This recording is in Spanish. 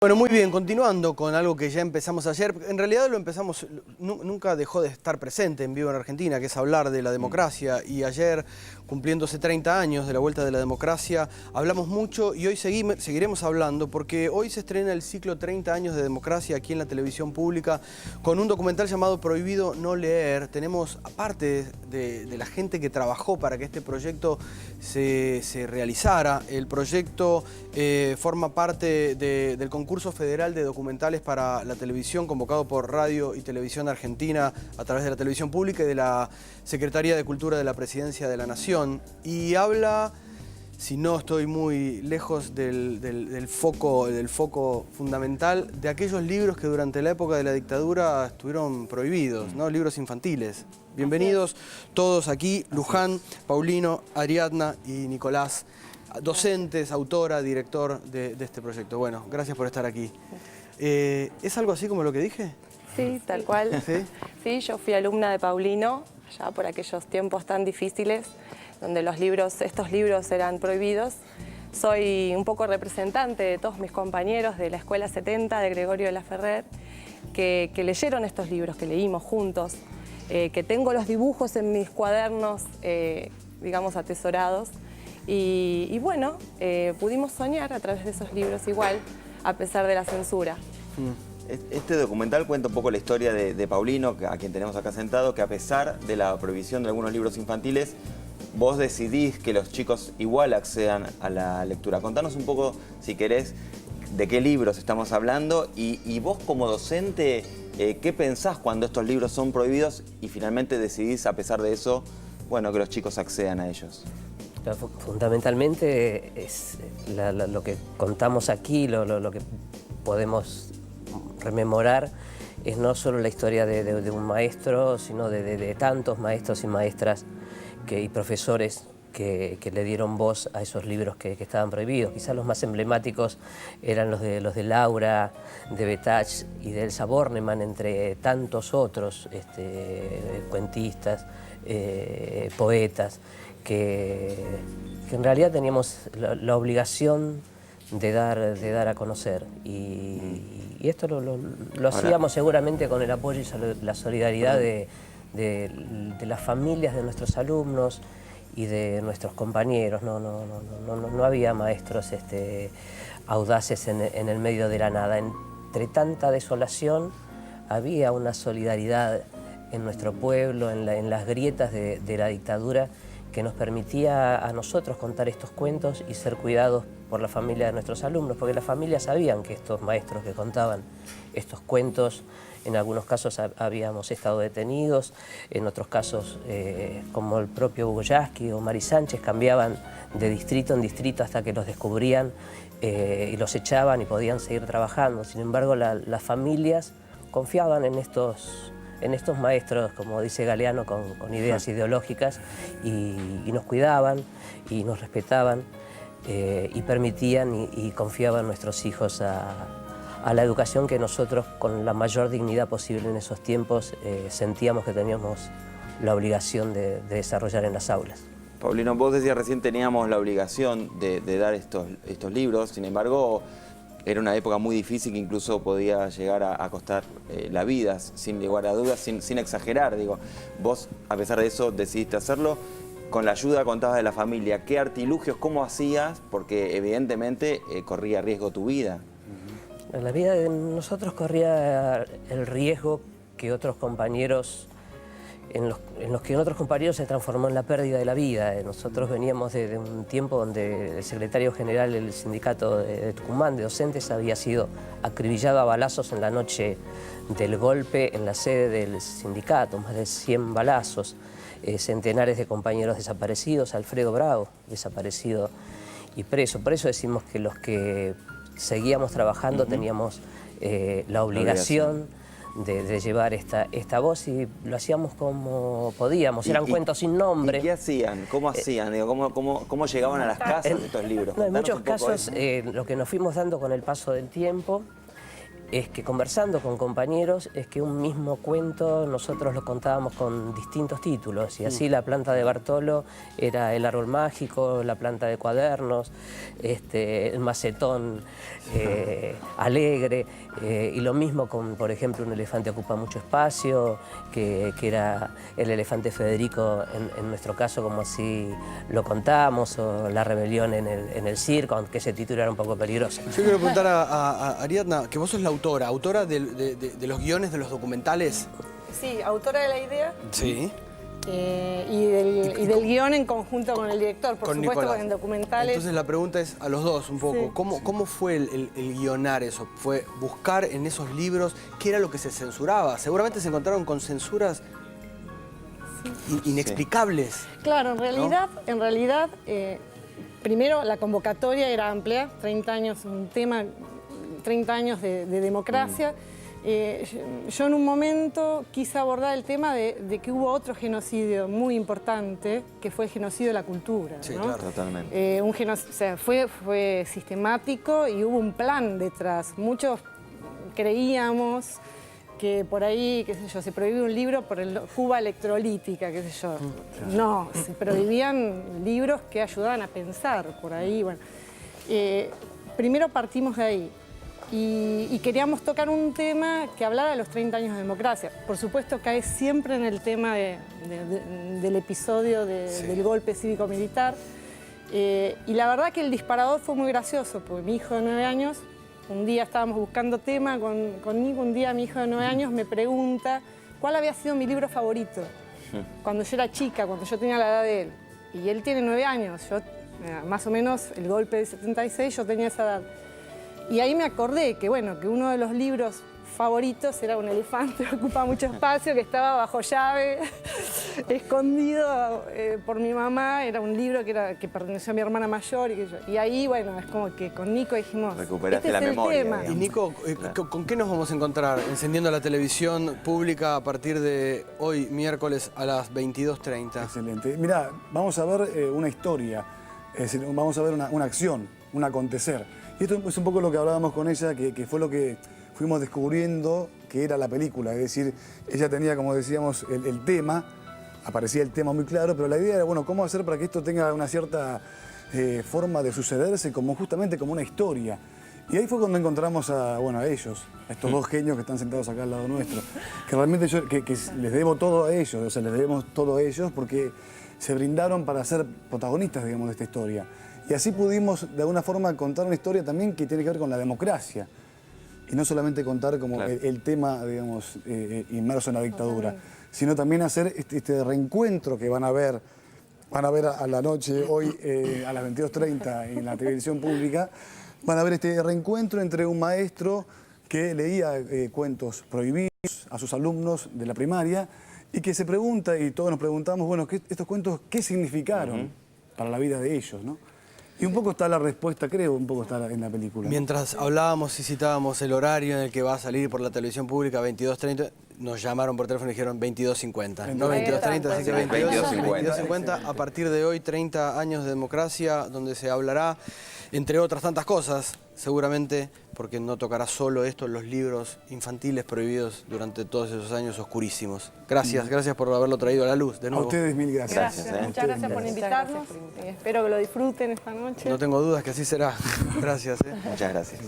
Bueno, muy bien, continuando con algo que ya empezamos ayer. En realidad lo empezamos, nunca dejó de estar presente en Vivo en Argentina, que es hablar de la democracia. Y ayer, cumpliéndose 30 años de la vuelta de la democracia, hablamos mucho y hoy seguiremos hablando porque hoy se estrena el ciclo 30 años de democracia aquí en la televisión pública con un documental llamado Prohibido no leer. Tenemos, aparte de la gente que trabajó para que este proyecto se realizara, el proyecto forma parte del concurso federal de documentales para la televisión convocado por Radio y Televisión Argentina a través de la televisión pública y de la Secretaría de Cultura de la Presidencia de la Nación. Y habla, si no estoy muy lejos del foco fundamental, de aquellos libros que durante la época de la dictadura estuvieron prohibidos, ¿no? Libros infantiles. Bienvenidos todos aquí, Luján, Paulino, Ariadna y Nicolás, docentes, autora, director de este proyecto. Bueno, gracias por estar aquí. ¿Es algo así como lo que dije? Sí, tal cual. ¿Sí? Sí, yo fui alumna de Paulino, ya por aquellos tiempos tan difíciles, donde estos libros eran prohibidos. Soy un poco representante de todos mis compañeros de la Escuela 70 de Gregorio de la Ferrer, que leyeron estos libros, que leímos juntos, que tengo los dibujos en mis cuadernos, digamos, atesorados. Y bueno, pudimos soñar a través de esos libros igual, a pesar de la censura. Este documental cuenta un poco la historia de Paulino, a quien tenemos acá sentado, que a pesar de la prohibición de algunos libros infantiles, vos decidís que los chicos igual accedan a la lectura. Contanos un poco, si querés, de qué libros estamos hablando y vos como docente, ¿qué pensás cuando estos libros son prohibidos y finalmente decidís, a pesar de eso, bueno, que los chicos accedan a ellos? Fundamentalmente es lo que contamos aquí, lo que podemos rememorar, es no solo la historia de un maestro, sino de tantos maestros y maestras y profesores que le dieron voz a esos libros que estaban prohibidos. Quizás los más emblemáticos eran los de Laura, de Betach y de Elsa Bornemann, entre tantos otros cuentistas, poetas, que en realidad teníamos la obligación de dar a conocer. Y esto lo hacíamos seguramente con el apoyo y la solidaridad de las familias de nuestros alumnos y de nuestros compañeros. No había maestros audaces en el medio de la nada. Entre tanta desolación había una solidaridad en nuestro pueblo, en las grietas de la dictadura, que nos permitía a nosotros contar estos cuentos y ser cuidados por la familia de nuestros alumnos, porque las familias sabían que estos maestros que contaban estos cuentos, en algunos casos habíamos estado detenidos, en otros casos, como el propio Hugo Yasky o Mari Sánchez, cambiaban de distrito en distrito hasta que los descubrían y los echaban y podían seguir trabajando. Sin embargo, las familias confiaban en estos maestros, como dice Galeano, con ideas ideológicas, y nos cuidaban y nos respetaban y permitían y confiaban nuestros hijos a la educación que nosotros, con la mayor dignidad posible en esos tiempos, sentíamos que teníamos la obligación de desarrollar en las aulas. Paulino, vos decías recién teníamos la obligación de dar estos libros, sin embargo, era una época muy difícil que incluso podía llegar a costar la vida, sin lugar a dudas, sin exagerar. Digo, vos, a pesar de eso, decidiste hacerlo. Con la ayuda, contabas, de la familia. ¿Qué artilugios, cómo hacías? Porque evidentemente corría riesgo tu vida. La vida de nosotros corría el riesgo que otros compañeros, en los que otros compañeros se transformó en la pérdida de la vida. Nosotros veníamos de un tiempo donde el secretario general del sindicato de Tucumán de docentes había sido acribillado a balazos en la noche del golpe en la sede del sindicato, más de 100 balazos, centenares de compañeros desaparecidos, Alfredo Bravo desaparecido y preso. Por eso decimos que los que seguíamos trabajando teníamos la obligación de llevar esta voz, y lo hacíamos como podíamos. Eran cuentos sin nombre. ¿Y qué hacían? ¿Cómo hacían? Digo, ¿cómo llegaban a las casas de estos libros? En muchos casos, lo que nos fuimos dando con el paso del tiempo es que conversando con compañeros, es que un mismo cuento nosotros lo contábamos con distintos títulos, y así La planta de Bartolo era El árbol mágico, La planta de cuadernos, El macetón alegre, y lo mismo con, por ejemplo, Un elefante ocupa mucho espacio, que era El elefante Federico en nuestro caso, como así lo contamos, o La rebelión en el circo, aunque ese título era un poco peligroso. Yo quiero preguntar a Ariadna, que vos sos la autora de los guiones de los documentales. Sí, autora de la idea. Sí. Y del guión en conjunto con el director, por supuesto, Nicolás. con documentales. Entonces la pregunta es a los dos un poco, Sí. ¿cómo fue el guionar eso? ¿Fue buscar en esos libros qué era lo que se censuraba? Seguramente se encontraron con censuras inexplicables. Claro, en realidad, primero la convocatoria era amplia, 30 años, un tema, 30 años de democracia. Yo en un momento quise abordar el tema de que hubo otro genocidio muy importante, que fue el genocidio de la cultura. Sí, ¿no? claro. Totalmente. O sea, fue sistemático y hubo un plan detrás. Muchos creíamos que por ahí, qué sé yo, se prohibió un libro por el Cuba electrolítica, qué sé yo. No, se prohibían libros que ayudaban a pensar por ahí. Bueno, primero partimos de ahí. Y queríamos tocar un tema que hablara de los 30 años de democracia. Por supuesto, cae siempre en el tema del episodio del golpe cívico-militar. Y la verdad que el disparador fue muy gracioso, porque mi hijo de 9 años, un día estábamos buscando tema conmigo, un día mi hijo de 9 años me pregunta cuál había sido mi libro favorito cuando yo era chica, cuando yo tenía la edad de él. Y él tiene 9 años, yo más o menos el golpe del 76, yo tenía esa edad. Y ahí me acordé que, bueno, que uno de los libros favoritos era Un elefante ocupa mucho espacio, que estaba bajo llave, escondido por mi mamá. Era un libro que perteneció a mi hermana mayor. Y ahí, bueno, es como que con Nico dijimos, Recuperaste este la es el memoria, tema. digamos. Y Nico, ¿con qué nos vamos a encontrar encendiendo la televisión pública a partir de hoy, miércoles, a las 22:30? Excelente. Mirá, vamos a ver una historia, es decir, vamos a ver una acción, un acontecer. Y esto es un poco lo que hablábamos con ella, que fue lo que fuimos descubriendo que era la película. Es decir, ella tenía, como decíamos, el tema, aparecía el tema muy claro, pero la idea era, bueno, ¿cómo hacer para que esto tenga una cierta forma de sucederse justamente como una historia? Y ahí fue cuando encontramos a ellos, a estos dos genios que están sentados acá al lado nuestro. Que realmente que les debo todo a ellos, o sea, les debemos todo a ellos porque se brindaron para ser protagonistas, digamos, de esta historia. Y así pudimos, de alguna forma, contar una historia también que tiene que ver con la democracia. Y no solamente contar como claro, el tema, digamos, inmerso en la dictadura, sino también hacer este reencuentro que van a ver a la noche, hoy a las 22:30 en la televisión pública. Van a ver este reencuentro entre un maestro que leía cuentos prohibidos a sus alumnos de la primaria y que se pregunta, y todos nos preguntamos, bueno, estos cuentos, ¿qué significaron para la vida de ellos, ¿no? Y un poco está la respuesta, creo, un poco está en la película. Mientras hablábamos y citábamos el horario en el que va a salir por la televisión pública, 22:30, nos llamaron por teléfono y dijeron 22:50. No 22:30, así que 22:50. A partir de hoy, 30 años de democracia, donde se hablará, entre otras tantas cosas, seguramente, porque no tocará solo esto, los libros infantiles prohibidos durante todos esos años oscurísimos. Gracias por haberlo traído a la luz de A nuevo. ustedes mil gracias. Gracias, muchas gracias por invitarnos. Espero que lo disfruten esta noche. No tengo dudas que así será. Gracias. Muchas gracias.